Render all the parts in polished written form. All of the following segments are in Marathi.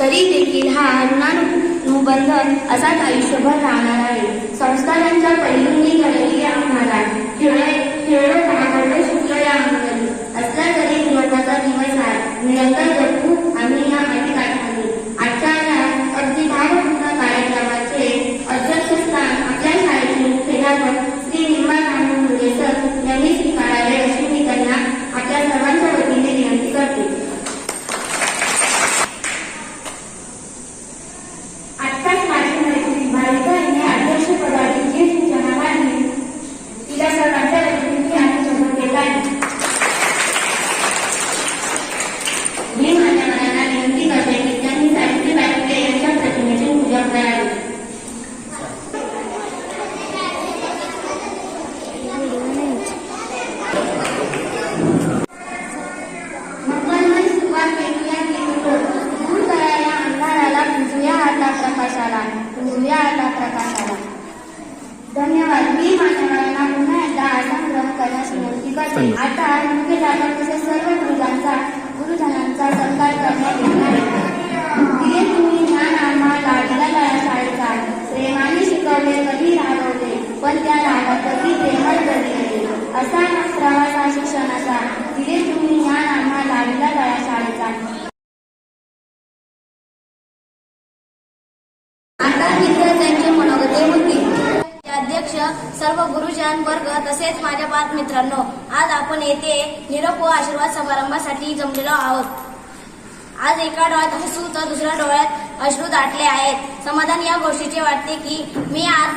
तरी देखील हा ऋणानुबंध असाच आयुष्यभर राहणार आहे. संस्कारांच्या पैलूंनी घडवली आम्हाला खेळलो भागवलं शिकलो या अंगणी असला तरी जीवनाचा दिवस आहे. निरंतर जगू आम्ही या अटीकाठाने. आजच्या या अगदी भावपूर्ण कार्यक्रमाचे अध्यक्षस्थान आपल्या शाळेचे मुख्याध्यापक श्री निर्मळ मुंडे सर यांनी स्वीकारावे अशी मी त्यांना आपल्या सर्वांच्या वतीने विनंती करते. आत्ताच माझी मैत्रीण बालिकांनी अध्यक्षपदाची जी सूचना मांडली तिला सर्वांच्या वतीने अभिनंदन देत आहे. मी मान्यवरांना विनंती करते की त्यांनी सावित्रीबाई फुले यांच्या प्रतिमेचे पूजन करावे. मंगलमय सुरुवात केली दूर करायला अंधाराला पुजूया आता प्रकाशाला पुजूया आता प्रकाशाला. धन्यवाद. मी मान्यवरांना पुन्हा एकदा आसन ग्रहण करण्यास विनंती करते. आता मुख्याध्यापक तसेच सर्व गुरुजनांचा सत्कार करण्यात येणार आहे. दिले तुम्ही ज्ञान आम्हा लाडीला तळा शाळेचा प्रेमाने शिकवले कधी रागवले पण त्या रागात कधी प्रेमळ करले असा प्रवास हा शिक्षणाचा. दिले तुम्ही ज्ञान आम्हा लाडीला तळा शाळेचा. आता विद्यार्थ्यांचे मनोगते होती. अध्यक्ष, सर्व गुरुजन वर्ग तसेच माझ्या बाल मित्रांनो, आज आपण येथे निरोप व आशीर्वाद समारंभासाठी जमलेलो आहोत. आज एका डोळ्यात हसू तर दुसऱ्या डोळ्यात अश्रू दाटले आहेत. समाधान या गोष्टीचे वाटते की मी आज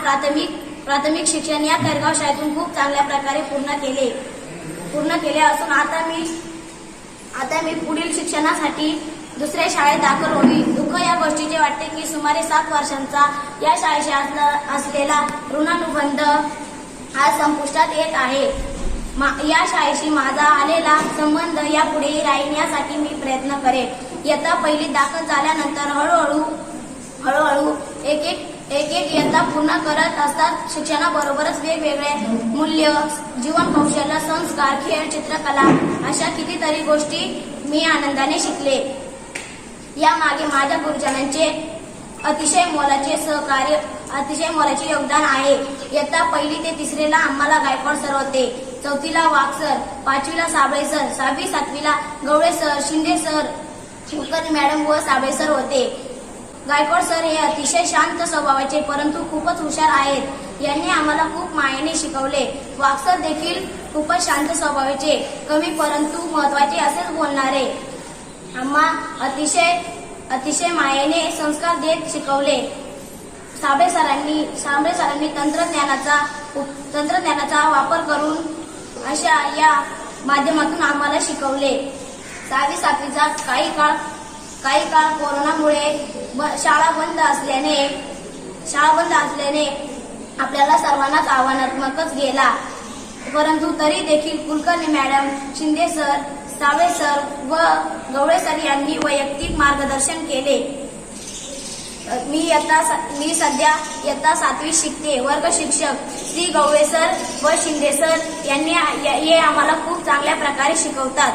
प्राथमिक शिक्षण या खैरगाव शाळेतून खूप चांगल्या प्रकारे पूर्ण केले असून आता मी पुढील शिक्षणासाठी दुसऱ्या शाळेत दाखल होईल. दुःख या गोष्टीचे वाटते की सुमारे 7 वर्षांचा या शाळेशी असलेला ऋणानुबंध आज संपुष्टात येत आहे. या शाळेशी माझा आलेला संबंध यापुढेही राहील यासाठी मी प्रयत्न करेन. इयत्ता पहिलीत दाखल झाल्यानंतर हळूहळू एक इयत्ता पूर्ण करत असतात. शिक्षणाबरोबरच वेगवेगळे मूल्य, जीवन कौशल्य, संस्कार, खेळ, चित्रकला अशा कितीतरी गोष्टी मी आनंदाने शिकले. यामागे माझ्या गुरुजनांचे अतिशय मोलाचे योगदान आहे. इयत्ता पहिली ते 3रीला आम्हाला गायकवाड सर होते, 4थीला वाघ सर, 5वीला साबळे सर, 6वी 7वीला Gawale sir, Shinde sir, Kulkarni madam व साबळे सर होते. गायकवाड सर हे अतिशय शांत स्वभावाचे परंतु खूपच हुशार आहेत. यांनी आम्हाला खूप मायेने शिकवले. वाघ सर देखील खूपच शांत स्वभावाचे, कमी परंतु महत्वाचे असेच बोलणारे. आम्हा अतिशय मायेने संस्कार देत शिकवले. साबळे सरांनी तंत्रज्ञानाचा वापर करून अशा या माध्यमातून आम्हाला शिकवले. 6वी 7वीचा काही काळ कोरोनामुळे शाळा बंद असल्याने आपल्याला सर्वांनाच आव्हानात्मकच गेला. परंतु तरी देखील Kulkarni madam, Shinde sir, Sable sir व गवळे सर यांनी वैयक्तिक मार्गदर्शन केले. मी सध्या इयत्ता 7वी शिकते. वर्ग शिक्षक श्री गवळे सर व शिंदे सर यांनी आम्हाला खूप चांगल्या प्रकारे शिकवतात.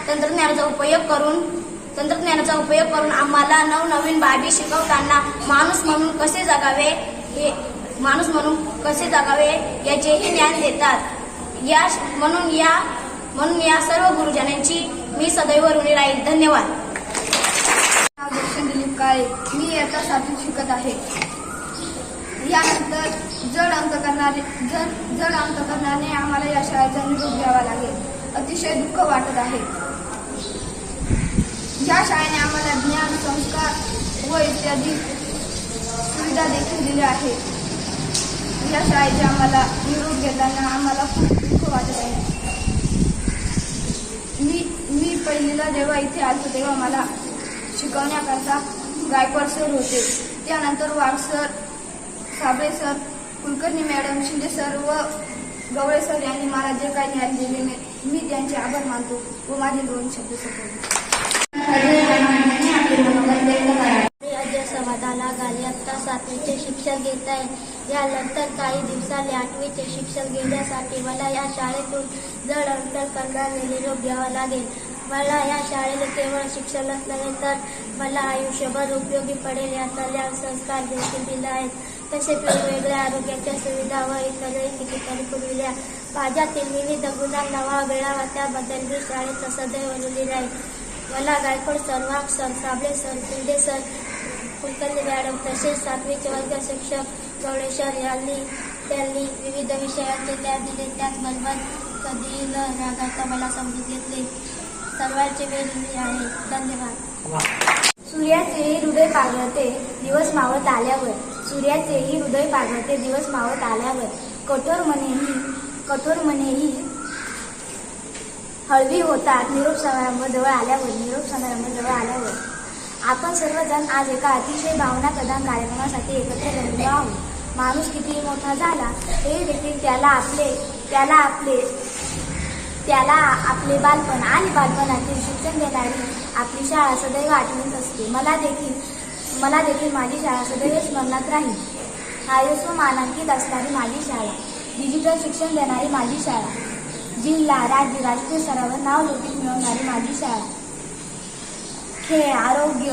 तंत्रज्ञानाचा उपयोग करून आम्हाला नवनवीन बाबी शिकवताना माणूस म्हणून कसे जगावे याचेही ज्ञान देतात. म्हणून या सर्व गुरुजनांची मी सदैव ऋणी राहील. धन्यवाद. दिलीप काळे. मी इयत्ता 7वीत शिकत आहे. यानंतर जड अंक करण्याने आम्हाला या शाळेचा निरोप घ्यावा लागेल. अतिशय दुःख वाटत आहे. या शाळेने आम्हाला ज्ञान, संस्कार व इत्यादी सुविधा देखील दिल्या आहेत. या शाळेचे आम्हाला निरोप घेताना आम्हाला खूप दुःख वाटत आहे. मी पहिलीला जेव्हा इथे आलो तेव्हा मला शिकवण्याकरता गायकवाड सर होते. त्यानंतर Wagh sir, Sable sir, Kulkarni madam, Shinde sir व गवळे सर यांनी मला जे काही ज्ञान दिले मी त्यांचे आभार मानतो व माझे 2 शब्द संपवले. समाधान झाले. इयत्ता 7वीचे शिक्षण घेत आहे. यानंतर काही दिवसांनी 8वीचे शिक्षण घेण्यासाठी मला या शाळेतून जड अंतर करण्याने निरोप घ्यावा लागेल. मला या शाळेने केवळ शिक्षणच नव्हे तर मला आयुष्यभर उपयोगी पडेल या कल्याण संस्कार देखील दिले आहेत. तसेच वेगवेगळ्या आरोग्याच्या सुविधा व इतरही कितीतरी पुरविल्या. माझ्यातील विविध गुणांना वाव मिळावा त्याबद्दल मी शाळेत सदैव ऋणी राहील. मला Gaikwad sir, Wagh sir, Sable sir, Shinde sir, Kulkarni madam तसेच 7वीचे वर्ग शिक्षक गवळे सर त्यांनी विविध विषयांचे ज्ञान दिले. त्याचबरोबर कधी न रागाता मला समजून घेतले. सर्वांचे मी ऋणी आहे. धन्यवाद. सूर्याचेही हृदय पागळते दिवस मावळत आल्यावर. सूर्याचेही हृदय पागळते दिवस मावळत आल्यावर. कठोर मनेही हळवी होतात निरोप समारंभ जवळ आल्यावर. आपण सर्वजण आज एका अतिशय भावनाप्रधान कार्यक्रमासाठी एकत्र जमलो आहोत. माणूस किती मोठा झाला हे देखील त्याला आपले बालपण आणि बालपणातील शिक्षण देणारी आपली शाळा सदैव आठवणीत असते. मला देखील माझी शाळा सदैव स्मरणात राहील. आयएसओ मानांकित असणारी माझी शाळा, डिजिटल शिक्षण देणारी माझी शाळा, जिल्हा राज्य राष्ट्रीय स्तरावर नाव लौकिक मिळवणारी माझी शाळा, खेळ, आरोग्य,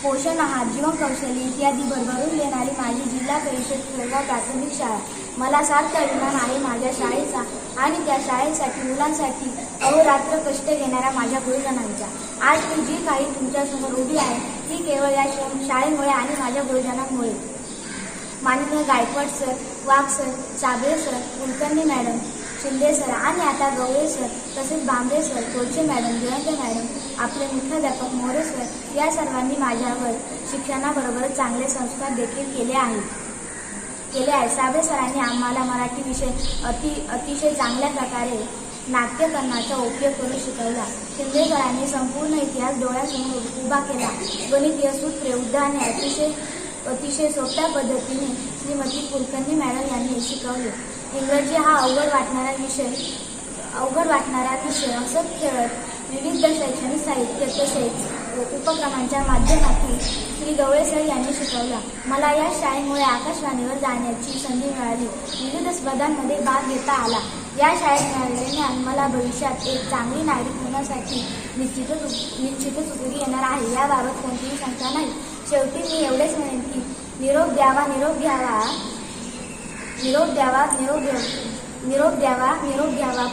पोषण आहार, जीवन कौशल्य इत्यादी भरभरून देणारी माझी जिल्हा परिषद खेळगाव प्राथमिक शाळा. मला सार्थ अभिमान आहे माझ्या शाळेचा आणि त्या शाळेसाठी मुलांसाठी अहोरात्र कष्ट घेणाऱ्या माझ्या गुरुजनांचा. आज मी जी काही तुमच्यासमोर उभी आहे ती केवळ या शाळेमुळे आणि माझ्या गुरुजनांमुळे. माननीय Gaikwad sir, Wagh sir, Sable sir, Kulkarni madam, Shinde sir आणि आता गवळे सर, तसेच Bambe sir, Todse madam, Jayant madam, आपले मुख्याध्यापक मोरे सर या सर्वांनी माझ्यावर शिक्षणाबरोबरच चांगले संस्कार देखील केले आहेत. साबळे सरांनी आम्हाला मराठी विषय अतिशय चांगल्या प्रकारे नाट्यकरणाचा उपयोग करून शिकवला. शिंदे सरांनी संपूर्ण इतिहास डोळ्यासमोर उभा केला. गणितीय सूत्रे, उदाहरणे अतिशय सोप्या पद्धतीने श्रीमती कुलकर्णी मॅडम यांनी शिकवले. इंग्रजी हा अवघड वाटणारा विषय असत खेळत विविध शैक्षणिक साहित्य तसेच उपक्रमांच्या माध्यमातून श्री गवळे सर यांनी शिकवला. मला या शाळेमुळे आकाशवाणीवर जाण्याची संधी मिळाली. विविध स्पर्धांमध्ये भाग घेता आला. या शाळेत मिळालेले ज्ञान मला भविष्यात एक चांगली नागरिक होण्यासाठी निश्चितच उपयोगी येणार आहे. याबाबत कोणतीही शंका नाही. शेवटी मी एवढेच म्हणेन की निरोप द्यावा, निरोप घ्यावा,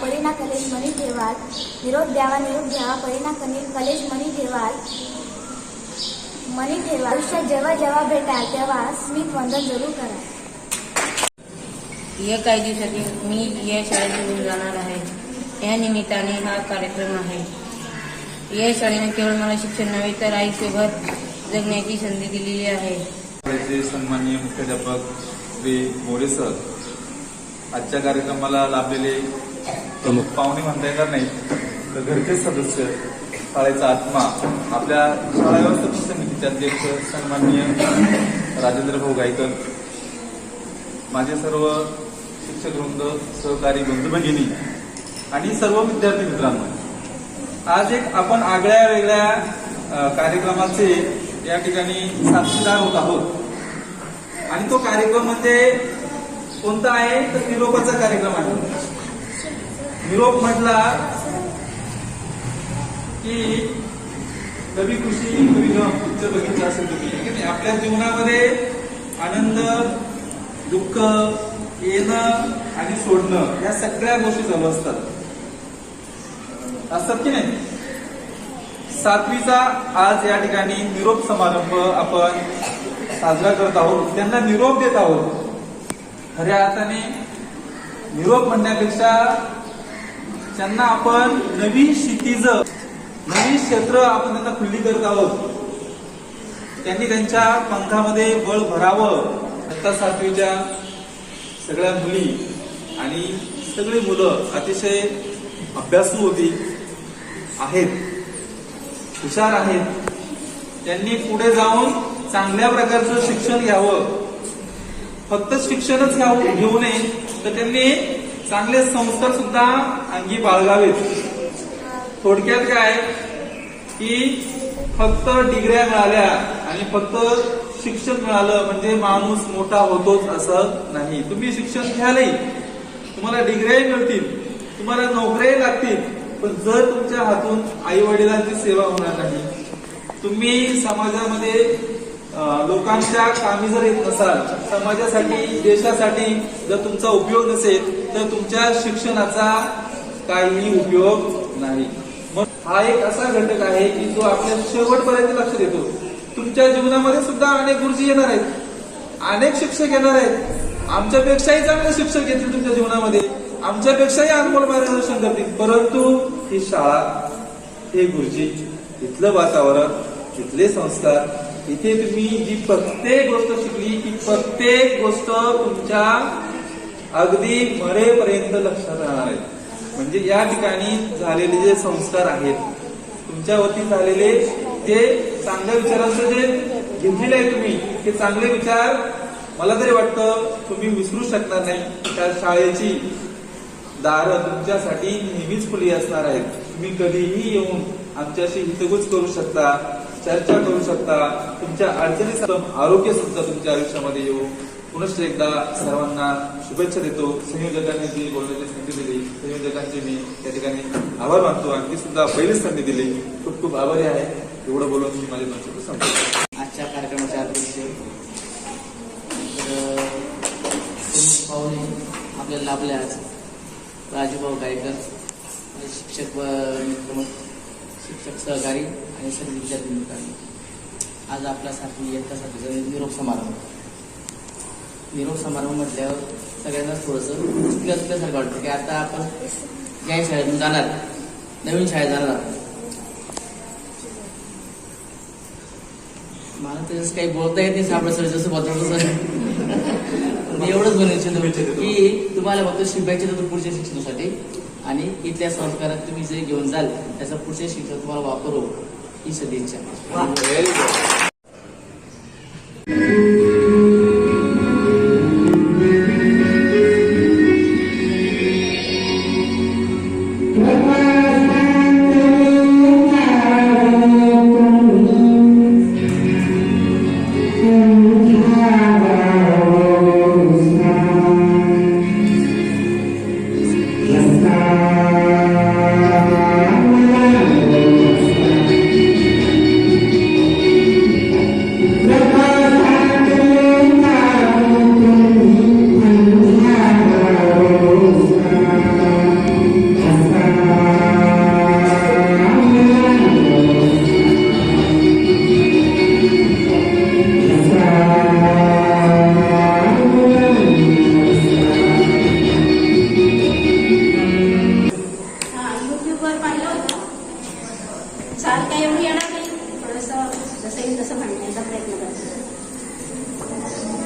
परिणा कलेश मनी ठेवाल. निरोप द्यावा, परिणा कलेश मनी ठेवाल. आयुष्यात जेव्हा भेटाल तेव्हा स्मित वंदन जरूर करा. या काही दिवसात मी या शाळेत निघून जाणार आहे. या निमित्ताने हा कार्यक्रम आहे. या शाळेने केवळ मला शिक्षण नव्हे तर आयुष्यभर जगण्याची संधी दिलेली आहे. शाळेचे सन्माननीय मुख्याध्यापक श्री मोरे सर, आजच्या कार्यक्रमाला लाभलेले प्रमुख पाहुणे म्हणता येणार नाही तर घरचे सदस्य, शाळेचा आत्मा, आपल्या शाळा व्यवस्थापन समितीचे अध्यक्ष सन्माननीय राजेंद्र भाऊ गायकर, माझे सर्व शिक्षकवृंद, सहकारी बंधू भगिनी आणि सर्व विद्यार्थी मित्रांनो, आज एक आपण आगळ्या वेगळ्या कार्यक्रमाचे या ठिकाणी साक्षीदार होत आहोत आणि तो कार्यक्रम म्हणजे कोणता आहे तर निरोपाचा कार्यक्रम आहे. निरोप म्हटला की कवी खुशी कवी गम पिक्चर बघितलं असेल तुम्ही. आपल्या जीवनामध्ये आनंद, दुःख, येणं आणि सोडणं या सगळ्या गोष्टी चालू असतात की नाही. 7वीचा आज या ठिकाणी निरोप समारंभ आपण साजरा करत आहोत. त्यांना निरोप देत आहोत. खऱ्या अर्थाने निरोप म्हणण्यापेक्षा त्यांना आपण नवी क्षितिज, नवी क्षेत्र आपण त्यांना खुल्ली करत आहोत. त्यांनी त्यांच्या पंखामध्ये बळ भरावं. आता 7वीच्या सगळ्या मुली आणि सगळी मुलं अतिशय अभ्यासू होती, आहेत, हुशार आहेत. त्यांनी पुढे जाऊन चांगल्या प्रकारचं शिक्षण घ्यावं. फक्त शिक्षणच घेऊ नये तर त्यांनी चांगले संस्कार सुद्धा अंगी बाळगावेत. थोडक्यात काय की फक्त डिग्र्या मिळाल्या आणि फक्त शिक्षण मिळालं म्हणजे माणूस मोठा होतोच असं नाही. तुम्ही शिक्षण घ्यालही, तुम्हाला डिग्र्याही मिळतील, तुम्हाला नोकऱ्याही लागतील, पण जर तुमच्या हातून आई वडिलांची सेवा होणार नाही, तुम्ही समाजामध्ये लोकांच्या कामी जर येत नसाल, समाजासाठी देशासाठी जर तुमचा उपयोग नसेल, तर तुमच्या शिक्षणाचा काहीही उपयोग नाही. मग हा एक असा घटक आहे की जो आपल्या शेवटपर्यंत लक्ष देतो. तुमच्या जीवनामध्ये सुद्धा अनेक गुरुजी येणार आहेत, अनेक शिक्षक येणार आहेत, आमच्यापेक्षाही चांगले शिक्षक येतील तुमच्या जीवनामध्ये, आमच्यापेक्षाही अनमोल मार्गदर्शन करतील. परंतु ही शाळा, हे गुरुजी, इथलं वातावरण, इथले संस्कार, इथे तुम्ही जी प्रत्येक गोष्ट शिकली ती प्रत्येक गोष्ट तुमच्या अगदी मरेपर्यंत लक्षात राहणार आहे. म्हणजे या ठिकाणी झालेले जे संस्कार आहेत, तुमच्यावरती झालेले जे चांगल्या विचारांचं जे घेतलेले आहे तुम्ही, ते चांगले विचार मला तरी वाटतं तुम्ही विसरू शकणार नाही. त्या शाळेची दारं तुमच्यासाठी नेहमीच खुली असणार आहेत. तुम्ही कधीही येऊन आमच्याशी हितगुज करू शकता, चर्चा करू शकता, तुमच्या अडचणी, आरोग्य सुद्धा तुमच्या आयुष्यामध्ये येऊ. पुनश्च एकदा सर्वांना शुभेच्छा देतो. संयोजकांनी जी बोलण्याची संधी दिली, संयोजकांचे मी त्या ठिकाणी आभार मानतो. आणि ती सुद्धा पहिलीच संधी दिली, खूप खूप आभारी आहे. एवढं बोलून मी माझे 2 शब्द संपवतो. आजच्या कार्यक्रमाचे अध्यक्ष पाहुणे आपल्याला लाभले आज राजूभाऊ गायकर, शिक्षक मित्र, शिक्षक सहकारी आणि सर्व विद्यार्थी मित्रांनी. आज आपल्यासाठी इयत्तासाठी निरोप समारंभ म्हटल्यावर सगळ्यांनाच थोडंसं चुकल्यासारखं वाटतं की आता आपण या शाळेतून जाणार, नवीन शाळेत जाणार. मला तर जसं काही बोलता येत नाही, सापडा सर जसं बोलतो तसं मी एवढंच बोलायचं की तुम्हाला फक्त शिकायचे तर पुढच्या शिक्षणासाठी, आणि इथल्या संस्कारात तुम्ही जे घेऊन जाल त्याचा पुढच्या शिक्षण तुम्हाला वापर हो, ही सदिच्छा.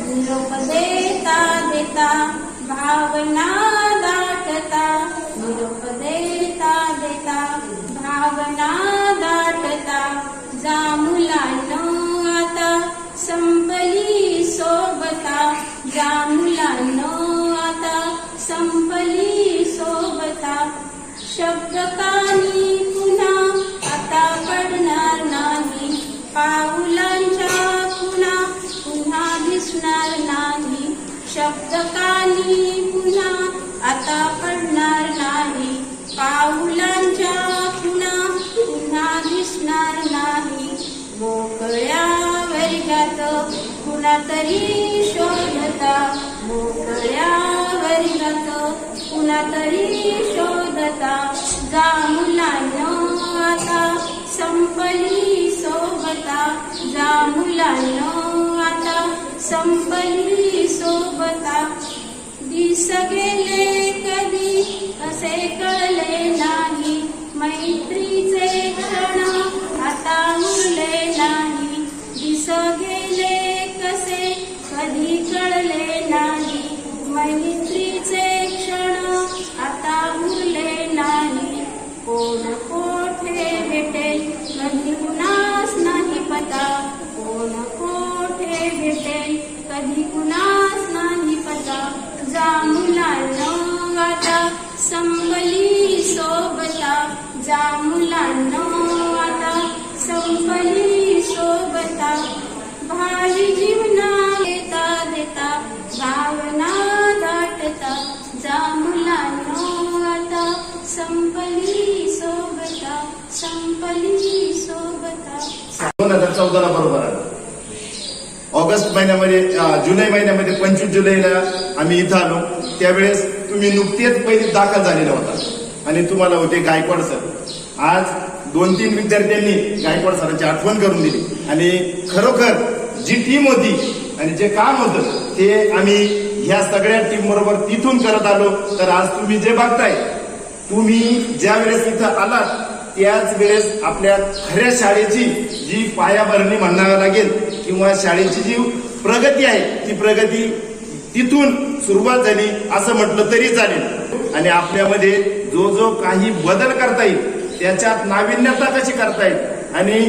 निरोप देता देता भावना दाटता, निरोप देता देता भावना दाटता, जा मुलांनो आता संपली सोबता, जा मुलांनो आता संपली सोबता, शब्द कानी पुन्हा आता पडणार नाही, पाऊलांच्या खुणा पुन्हा दिसणार नाही, शब्द कानी पुन्हा आता पडणार नाही, पाऊलांच्या खुणा पुन्हा दिसणार नाही. मोकळ्या वर्गात कुणातरी शोधता, मोकळ्या वर्गात कुणातरी शोधता, जा मुलांनो आता संपली सोबता, जा मुलांनो आता संपली सोबता. दिस गेले कधी असे कळले नाही, मैत्रीचे क्षण आता उरले नाही, दिस गेले कसे कधी कळले नाही, मैत्रीचे क्षण आता उरले नाही. कोण कोठे भेटेल कधी कुणास नाही पता, कोण कोठे भेटेल कधी कुणास नाही पता, जा मुलांनो आता संपली सोबता, जा मुलांनो आता संपली सोबता. संपली सोबता. 2014 बरोबर आहे. ऑगस्ट महिन्यामध्ये जुलै महिन्यामध्ये 25 जुलैला आम्ही इथं आलो. त्यावेळेस तुम्ही नुकतेच पहिले दाखल झालेला होता आणि तुम्हाला होते गायकवाड सर. आज 2-3 विद्यार्थ्यांनी गायकवाड सरांची आठवण करून दिली आणि खरोखर जी टीम होती आणि जे काम होतं ते आम्ही ह्या सगळ्या टीम बरोबर तिथून करत आलो. तर आज तुम्ही जे बघताय, तुम्ही ज्या वेळेस इथं आलात त्याच वेळेस आपल्या खऱ्या शाळेची जी पायाभरणी म्हणावं लागेल किंवा शाळेची जी प्रगती आहे ती प्रगती तिथून सुरुवात झाली असं म्हटलं तरी चालेल. आणि आपल्यामध्ये जो जो काही बदल करता येईल त्याच्यात नाविन्यता कशी करता येईल आणि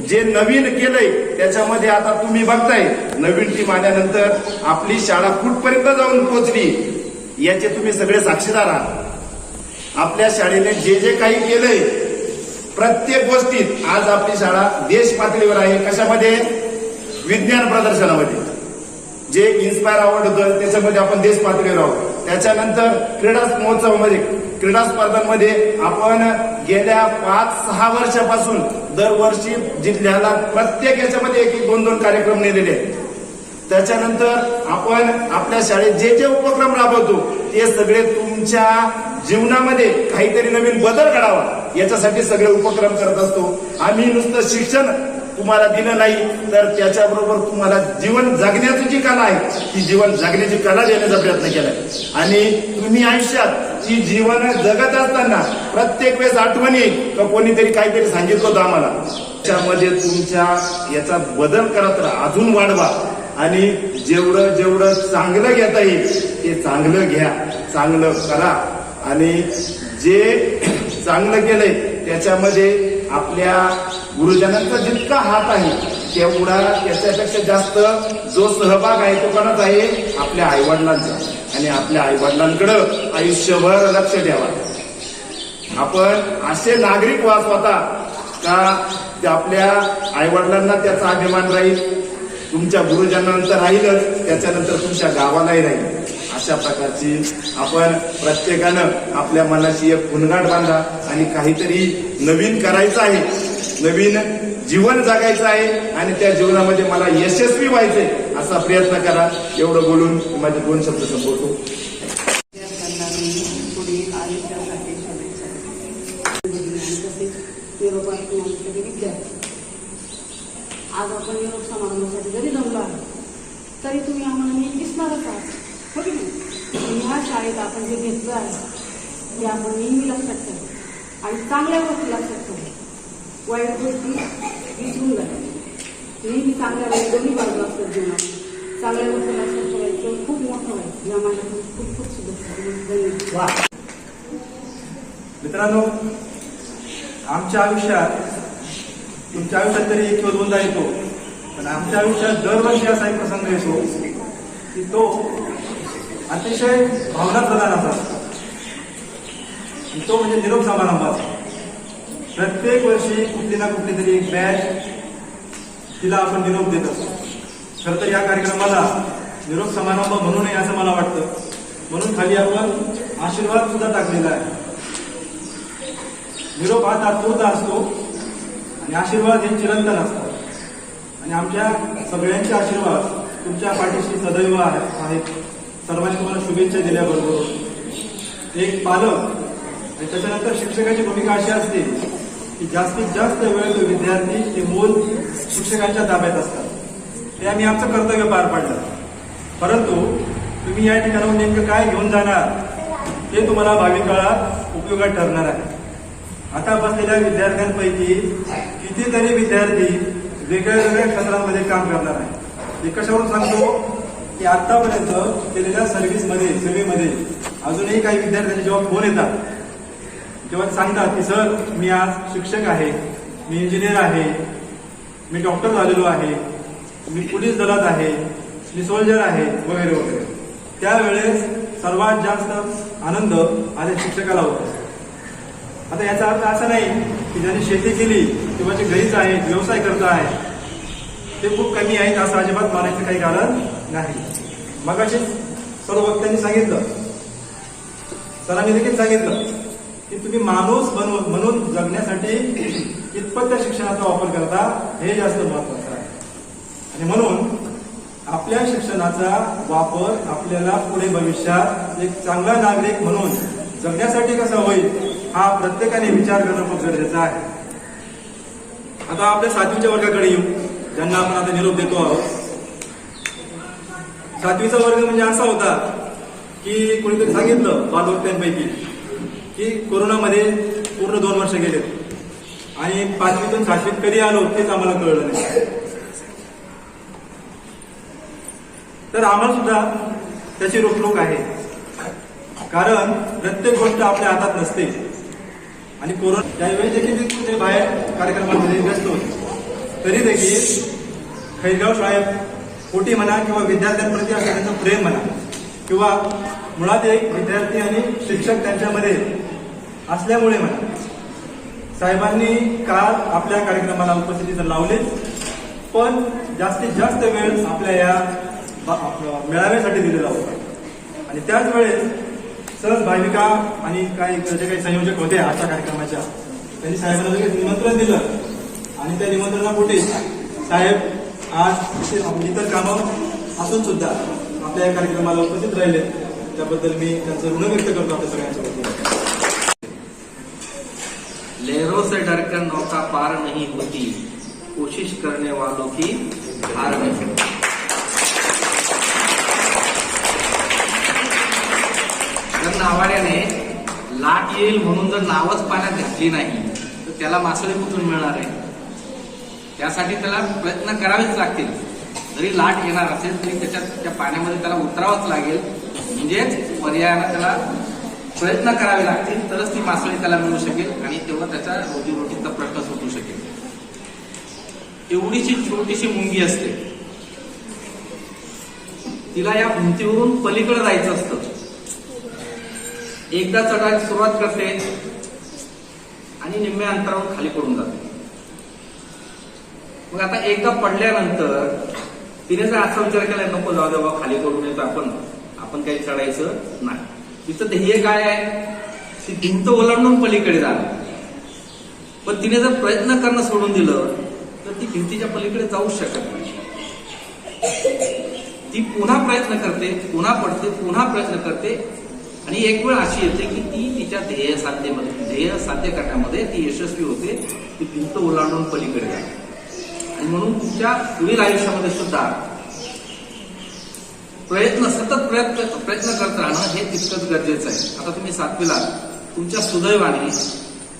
जे नवीन केलंय त्याच्यामध्ये आता तुम्ही बघताय नवीन टीम आल्यानंतर आपली शाळा कुठपर्यंत जाऊन पोहोचली याचे तुम्ही सगळे साक्षीदार आहात. आपल्या शाळेने जे जे काही केलंय प्रत्येक गोष्टीत आज आपली शाळा देश पातळीवर आहे. कशामध्ये? विज्ञान प्रदर्शनामध्ये जे इन्स्पायर अवॉर्ड होतं त्याच्यामध्ये आपण देश पातळीवर आहोत. त्याच्यानंतर क्रीडा महोत्सवामध्ये क्रीडा स्पर्धांमध्ये आपण गेल्या 5-6 वर्षापासून दरवर्षी जिल्ह्याला प्रत्येक याच्यामध्ये 1-2 कार्यक्रम नेलेले आहेत. त्याच्यानंतर आपण आपल्या शाळेत जे जे उपक्रम राबवतो ते सगळे तुमच्या जीवनामध्ये काहीतरी नवीन बदल घडावा याच्यासाठी सगळे उपक्रम करत असतो. आम्ही नुसतं शिक्षण तुम्हाला दिलं नाही तर त्याच्याबरोबर तुम्हाला जीवन जगण्याची जी कला आहे ती जीवन जगण्याची कला देण्याचा प्रयत्न केलाय. आणि तुम्ही आयुष्यात ती जीवन जगत असताना प्रत्येक वेळेस आठवण येईल का कोणीतरी काहीतरी सांगितलं होतं आम्हाला. त्याच्यामध्ये तुमच्या याचा बदल करत राहा, अजून वाढवा आणि जेवढं जेवढं चांगलं घेता येईल ते चांगलं घ्या, चांगलं करा. आणि जे चांगलं केलंय त्याच्यामध्ये आपल्या गुरुजनांचा जितका हात आहे तेवढा त्याच्यापेक्षा जास्त जो सहभाग आहे तो कोणाचा आहे? आपल्या आईवडिलांचा. आणि आपल्या आईवडिलांकडं आयुष्यभर लक्ष द्यावा. आपण असे नागरिक व्हा स्वतः का आपल्या आईवडिलांना त्याचा अभिमान राहील, तुमच्या गुरुजनांचं राहीलच, त्याच्यानंतर तुमच्या गावालाही राहील. अशा प्रकारची आपण प्रत्येकानं आपल्या मनाशी एक खुणगाट बांधा आणि काहीतरी नवीन करायचं आहे, नवीन जीवन जगायचं आहे आणि त्या जीवनामध्ये मला यशस्वी व्हायचंय असा प्रयत्न करा. एवढं बोलून माझे 2 शब्द संपवतो. पुढील आयुष्यासाठी विद्यार्थी आज आपण निरोप समारंभासाठी जरी जमलो आहे तरी तुम्ही आम्हाला नीट दिसणारच आहात, हो की नाही? ह्या शाळेत आपण जे घेतलं आहे ते आपण नेहमी लक्षात ठेवा आणि चांगल्या गोष्टी लक्षात ठेवा, वाईट गोष्टी विसरून जायच्या. नेहमी चांगल्या वाईट दोन्ही बाजू असतात जीवनात. चांगल्या गोष्टी लक्षात ठेवायचं, खूप मोठं व्हायचं. या माझ्याकडून खूप खूप शुभेच्छा. धन्यवाद. मित्रांनो, आमच्या आयुष्यात तुमच्या आयुष्यात तरी 1 किंवा 2दा येतो, पण आमच्या आयुष्यात दरवर्षी असा एक प्रसंग येतो की तो अतिशय भावनाप्रधान असा, तो म्हणजे निरोप समारंभाचा. प्रत्येक वर्षी कुठली ना कुठली तरी एक बॅच तिला आपण निरोप देत असतो. खरं तर या कार्यक्रमाला निरोप समारंभ म्हणू नये असं मला वाटतं, म्हणून खाली आपण आशीर्वाद सुद्धा टाकलेला आहे. निरोप हा तात्पुरता असतो आणि आशीर्वाद हे चिरंतन असतात. आणि आमच्या सगळ्यांचे आशीर्वाद तुमच्या पाठीशी सदैव आहेत. सर्वांनी तुम्हाला शुभेच्छा दिल्याबरोबर एक पालक आणि त्याच्यानंतर शिक्षकाची भूमिका अशी असते की जास्तीत जास्त वेळ तो विद्यार्थी ते मूल शिक्षकांच्या ताब्यात असतात. ते आम्ही आमचं कर्तव्य पार पाडलं. परंतु तुम्ही या ठिकाणाहून नेमकं काय घेऊन जाणार ते तुम्हाला भावी काळात उपयोगात ठरणार आहे. आता बसलेल्या विद्यार्थ्यांपैकी कितीतरी विद्यार्थी वेगळ्या वेगळ्या क्षेत्रांमध्ये काम करणार आहे. हे कशावरून सांगतो की आतापर्यंत केलेल्या सेवेमध्ये अजूनही काही विद्यार्थ्यांचे जेव्हा फोन येतात तेव्हा सांगतात की सर मी आज शिक्षक आहे, मी इंजिनियर आहे, मी डॉक्टर झालेलो आहे, मी पोलीस दलात आहे, मी सोल्जर आहे वगैरे वगैरे. त्यावेळेस सर्वात जास्त आनंद माझ्या शिक्षकाला होतो. आता याचा अर्थ असा नाही की ज्यांनी शेती केली किंवा जे घरीच आहेत, व्यवसाय करत आहेत ते खूप कमी आहेत असं अजिबात मानायचं काही कारण नाही. मगाशी सर्व वक्त्यांनी सांगितलं, सरांनी देखील सांगितलं की तुम्ही माणूस म्हणून जगण्यासाठी कितपत त्या शिक्षणाचा वापर करता हे जास्त महत्वाचं आहे. आणि म्हणून आपल्या शिक्षणाचा वापर आपल्याला पुढे भविष्यात एक चांगला नागरिक म्हणून जगण्यासाठी कसा होईल हा प्रत्येकाने विचार करणं खूप गरजेचं आहे. आता आपल्या 7वीच्या वर्गाकडे येऊ, ज्यांना आपण आता निरोप देतो आहोत. 7वीचा वर्ग म्हणजे असा होता की कोणीतरी सांगितलं बालवक्त्यांपैकी की कोरोनामध्ये पूर्ण 2 वर्ष गेले आणि 5वीतून 7वीत कधी आलो तेच आम्हाला कळलं नाही. तर आम्हाला सुद्धा त्याची रोखणूक आहे, कारण प्रत्येक गोष्ट आपल्या हातात नसते. आणि कोरोना त्यावेळी देखील ते बाहेर कार्यक्रमांमध्ये व्यस्त होते, तरी देखील खैरगाव शाळेत पोटी म्हणा किंवा विद्यार्थ्यांप्रती असं त्यांचं प्रेम म्हणा किंवा मुळात एक विद्यार्थी आणि शिक्षक त्यांच्यामध्ये असल्यामुळे म्हणा साहेबांनी काल आपल्या कार्यक्रमाला उपस्थिती तर लावलीच, पण जास्तीत जास्त वेळ आपल्या या मेळाव्यासाठी दिलेला होता. आणि त्याच वेळेस सहज भाविका आणि जे काही संयोजक होते आजच्या कार्यक्रमाच्या त्यांनी साहेबांना लगेच निमंत्रण दिलं आणि त्या निमंत्रणापोटी साहेब आज इतर कामं असून सुद्धा आपल्या या कार्यक्रमाला उपस्थित राहिले, त्याबद्दल मी त्यांचं ऋण व्यक्त करतो आपल्या सगळ्यांच्या वतीने. लहरों से डरकर नौका पार नहीं होती, कोशिश करने वालों की हार नहीं. जर नावाड्याने लाट येईल म्हणून जर नावच पाण्यात घातली नाही तर त्याला मासळी कुठून मिळणार आहे? त्यासाठी त्याला प्रयत्न करावेच लागतील. जरी लाट येणार असेल तरी त्या पाण्यामध्ये त्याला उतरावंच लागेल. म्हणजेच पर्यायानं त्याला प्रयत्न करावे लागतील, तरच ती मासळी त्याला मिळू शकेल आणि तेव्हा त्याचा रोजीरोटीचा प्रश्न सुटू शकेल. एवढीशी छोटीशी मुंगी असते, तिला या भिंतीवरून पलीकडे जायचं असतं. एकदा चढायला सुरुवात करते आणि निम्म्या अंतरावर खाली पडून जाते. मग आता एकदा पडल्यानंतर तिने जर असा विचार केला नको जाऊ दे बाबा, खाली पडून येतो आपण काही चढायचं नाही. तिचं ध्येय काय आहे? ती भिंत ओलांडून पलीकडे जाणं. पण तिने जर प्रयत्न करणं सोडून दिलं तर ती भिंतीच्या पलीकडे जाऊच शकत नाही. ती पुन्हा प्रयत्न करते, पुन्हा पडते, पुन्हा प्रयत्न करते आणि एक वेळ अशी येते की ती तिच्या ध्येय साध्य करण्यामध्ये ती यशस्वी होते. ती भिंत ओलांडून पलीकडे जाते. आणि म्हणून तुमच्या पुढील आयुष्यामध्ये सुद्धा सतत प्रयत्न करत राहणं हे तितकंच गरजेचं आहे. आता तुम्ही 7वीला तुमच्या सुदैवाने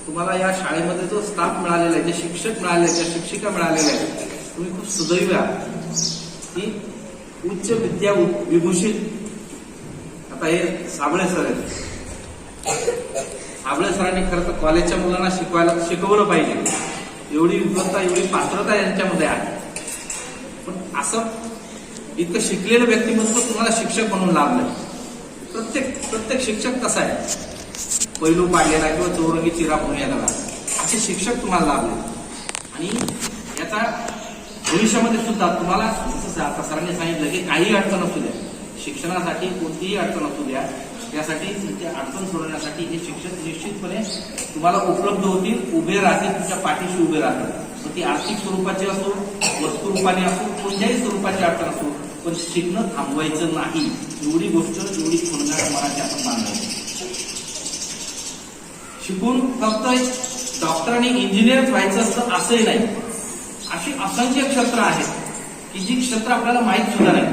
तुम्हाला या शाळेमध्ये जो स्टाफ मिळालेला आहे, जे शिक्षक मिळाले, ज्या शिक्षिका मिळालेल्या आहेत, तुम्ही खूप सुदैव आहात की उच्च विद्या विभूषित. आता हे साबळे सर आहेत. साबळे सरांनी खरं तर कॉलेजच्या मुलांना शिकवलं पाहिजे. एवढी विद्वत्ता, एवढी पात्रता यांच्यामध्ये आहे. पण असं इतकं शिकलेलं व्यक्तिमत्व तुम्हाला शिक्षक म्हणून लाभलं. प्रत्येक शिक्षक कसा आहे? पैलू पाडलेला किंवा चौरंगी चिरा म्हणून यायला असे शिक्षक तुम्हाला लाभले. आणि याचा भविष्यामध्ये सुद्धा तुम्हाला जसं आता सरांनी सांगितलं की काही अडचण असू द्या, शिक्षणासाठी कोणतीही अडचण असू द्या, त्यासाठी तुमच्या अडचण सोडवण्यासाठी हे शिक्षक निश्चितपणे तुम्हाला उपलब्ध होतील, उभे राहतील, तुमच्या पाठीशी उभे राहतील. मग ती आर्थिक स्वरूपाची असो, वस्तू रूपाने असो, कोणत्याही स्वरूपाची अडचण असो, पण शिकणं थांबवायचं नाही. एवढी गोष्ट, एवढी खुणगाट मनाची आपण बांधावी. शिकून फक्त डॉक्टर आणि इंजिनियर व्हायचं असतं असंही नाही. अशी असंख्य क्षेत्र आहेत की जी क्षेत्र आपल्याला माहीत सुद्धा नाही.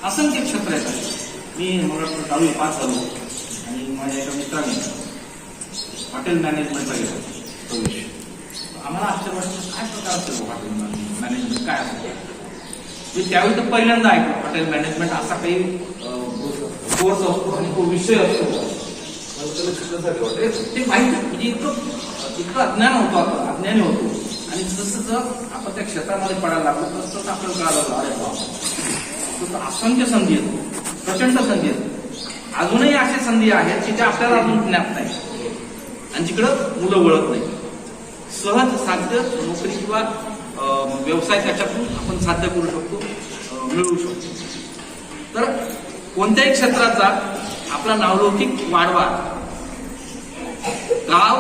असंख्य क्षेत्र आहेत. मी मला 10वी पास झालो आणि माझ्या एका मित्राने हॉटेल मॅनेजमेंटला गेलो प्रवेश. आम्हाला आश्चर्य वाटतं काय प्रकार असतो हॉटेल मॅनेजमेंट काय असतो. मी त्यावेळी तर पहिल्यांदा ऐकलं हॉटेल मॅनेजमेंट असा काही कोर्स असतो आणि तो विषय असतो. ते माहिती म्हणजे इतकं अज्ञान होतो, अज्ञानी होतो. आणि जसं आपण त्या क्षेत्रामध्ये पडायला लागलो तसं आपल्याला कळायला अरे असंख्य संधी आहेत, प्रचंड संधी आहेत. अजूनही अशा संधी आहेत की त्या आपल्याला अजून ज्ञात नाही आणि जिकडं मुलं वळत नाही. सहज साध्य नोकरी किंवा व्यवसाय त्याच्यातून आपण साध्य करू शकतो, मिळवू शकतो. तर कोणत्याही क्षेत्राचा आपला नावलौकिक वाढवा गाव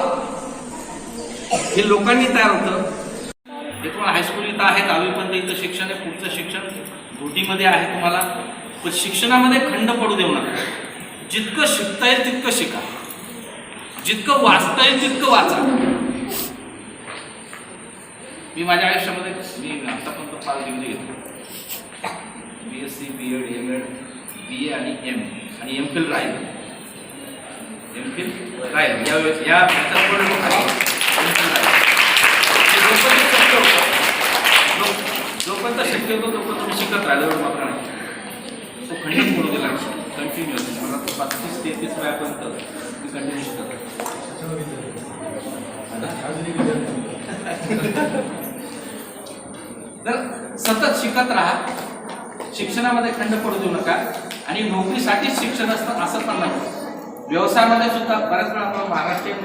हे लोकांनी तयार होतं. हे तुम्हाला हायस्कूल इथं आहे, 10वीपर्यंत इथं शिक्षण आहे, पुढचं शिक्षण धोटीमध्ये आहे तुम्हाला. पण शिक्षणामध्ये खंड पडू देऊ नका. जितकं शिकता येईल तितकं शिका, जितकं वाचता येईल तितकं वाचा. मी माझ्या आयुष्यामध्ये मी आतापर्यंत 5 डिग्री घेतलो. BSc, B.Ed, M.Ed, BA आणि M आणि M.Phil राहील. M.Phil राहील या जोपर्यंत शक्य होतं तोपर्यंत तुम्ही शिकत राहिल्यावर मात्र नाही. तो खंडित पडू दिला कंटिन्युअस. मला 35-33 वयापर्यंत मी कंटिन्यू शिकत. तर सतत शिकत राहा, शिक्षणामध्ये खंड पडू देऊ नका. आणि नोकरीसाठीच शिक्षण असतं असं पण नाही. व्यवसायामध्ये सुद्धा बऱ्याच वेळा आपण महाराष्ट्रीयन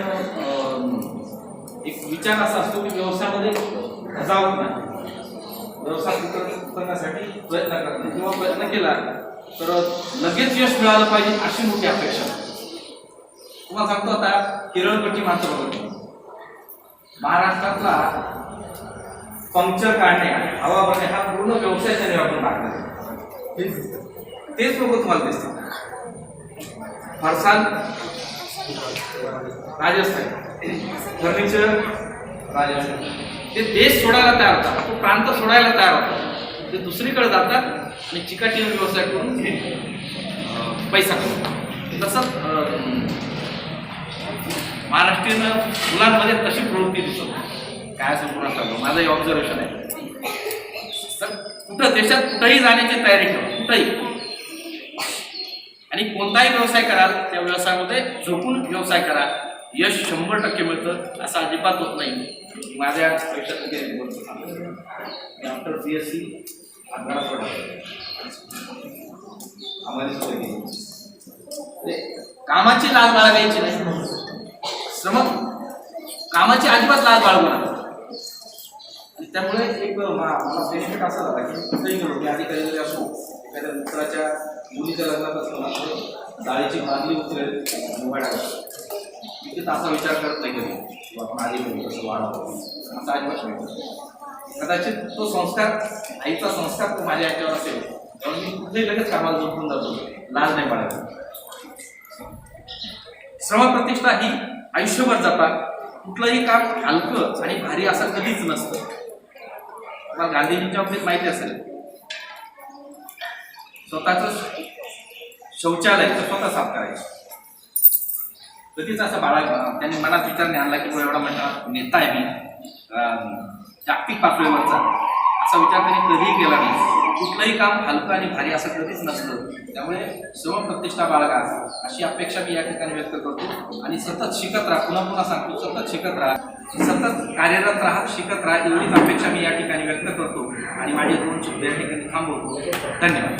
एक विचार असा असतो की व्यवसायामध्ये जावत नाही, व्यवसाय करण्यासाठी प्रयत्न करत नाही, किंवा प्रयत्न केला तर लगेच यश मिळालं पाहिजे अशी मोठी अपेक्षा. तुम्हाला सांगतो, आता केरळकडची माणसं बघतो, महाराष्ट्रातला पंक्चर काढणे, हवा भरणे हा पूर्ण व्यवसाय त्याने आपण टाकला. तेच लोक तुम्हाला दिसतात. फरसाण राजस्थान, फर्निचर राजस्थान. ते देश सोडायला तयार होतात, तो प्रांत सोडायला तयार होतात, ते दुसरीकडे जातात आणि चिकाटीने व्यवसाय करून पैसा करतात. तसंच महाराष्ट्रीयन मुलांमध्ये तशी प्रवृत्ती दिसत. काय असं पुन्हा सांगतो, माझं हे ऑब्झर्वेशन आहे. तर कुठं देशात कुठंही जाण्याची तयारी ठेवा, कुठंही. आणि कोणताही व्यवसाय कराल त्या व्यवसायामध्ये झोपून व्यवसाय करा. यश 100% मिळतं असं अजिबात होत नाही. माझ्या आयुष्यात आफ्टर BSc आम्हाला कामाची लाज बाळगायची नाही. कामाची अजिबात लाज बाळगू नका. त्यामुळे एक मला बेनिफिट असा झाला की कुठेही गेलो, मी आधी कधी असो, एखाद्या मित्राच्या मुलीच्या लग्नात असतो ना, डाळीची बांधली उचलेल मोबाईल मी तिथं असा विचार करत नाही कधी आपण आधी करू कसं वाढावं असा अजिबात नाही. कदाचित तो संस्कार, आईचा संस्कार तो माझ्या याच्यावर असेल, त्यामुळे मी कुठेही लगेच कामाला झोपून जातो, लाज नाही बाळगत. श्रमप्रतिष्ठा ही आयुष्यभर जातात. कुठलंही काम हलकं आणि भारी असं कधीच नसतं. मला गांधीजींच्या बाबतीत माहिती असेल, स्वतःच शौचालय स्वतः साफ करायचं. कधीच असं त्यांनी मनात विचार नाही आणला की एवढा मोठा नेता आहे मी, जागतिक पातळीवरचा, असा विचार त्यांनी कधीही केला नाही. कुठलंही काम हलकं आणि भारी असं कधीच नसतं. त्यामुळे श्रमप्रतिष्ठा बाळगा अशी अपेक्षा मी या ठिकाणी व्यक्त करतो. आणि सतत शिकत राहा, पुन्हा पुन्हा सांगतो, सतत शिकत राहा, सतत कार्यरत राहा, शिकत राहा, एवढीच अपेक्षा मी या ठिकाणी व्यक्त करतो. आणि माझे 2 शब्द या ठिकाणी थांबवतो. धन्यवाद.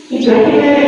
Hello.